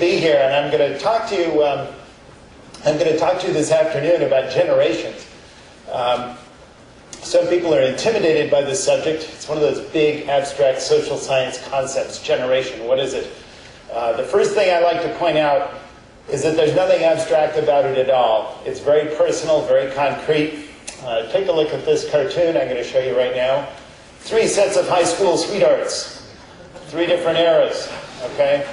be here, and I'm going to talk to you. I'm going to talk to you this afternoon about generations. Some people are intimidated by this subject. It's one of those big, abstract social science concepts. Generation. What is it? The first thing I like to point out is that there's nothing abstract about it at all. It's very personal, very concrete. Take a look at this cartoon I'm going to show you right now. 3 sets of high school sweethearts. 3 different eras. Okay?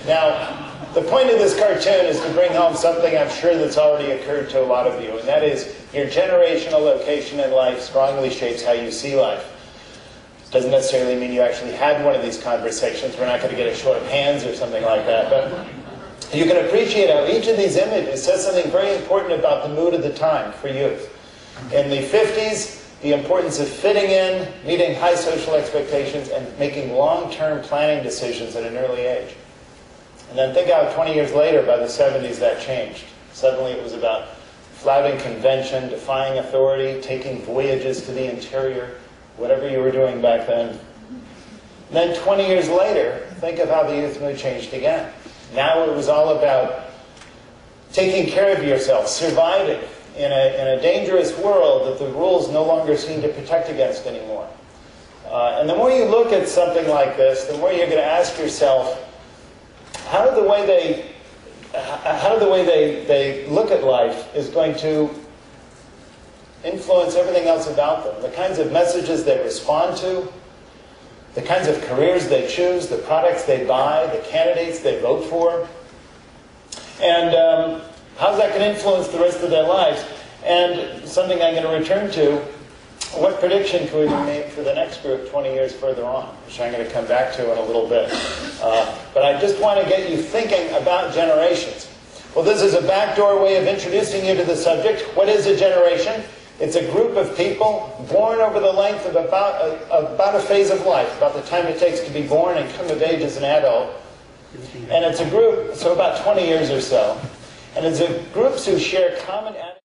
Now, the point of this cartoon is to bring home something I'm sure that's already occurred to a lot of you, and that is your generational location in life strongly shapes how you see life. Doesn't necessarily mean you actually had one of these conversations. We're not going to get a show of hands or something like that, but you can appreciate how each of these images says something very important about the mood of the time for youth. In the 50s, the importance of fitting in, meeting high social expectations, and making long-term planning decisions at an early age. And then think how 20 years later, by the 70s, that changed. Suddenly it was about flouting convention, defying authority, taking voyages to the interior, whatever you were doing back then. And then 20 years later, think of how the youth mood changed again. Now it was all about taking care of yourself, surviving in a dangerous world that the rules no longer seem to protect against anymore. And the more you look at something like this, the more you're going to ask yourself, how the way they look at life is going to influence everything else about them. The kinds of messages they respond to, the kinds of careers they choose, the products they buy, the candidates they vote for, and how's that going to influence the rest of their lives? And something I'm going to return to, what prediction could we make for the next group 20 years further on, which I'm going to come back to in a little bit. But I just want to get you thinking about generations. Well, this is a backdoor way of introducing you to the subject. What is a generation? It's a group of people born over the length of about a phase of life, about the time it takes to be born and come of age as an adult. And it's a group, so about 20 years or so. And it's a groups who share common attitudes.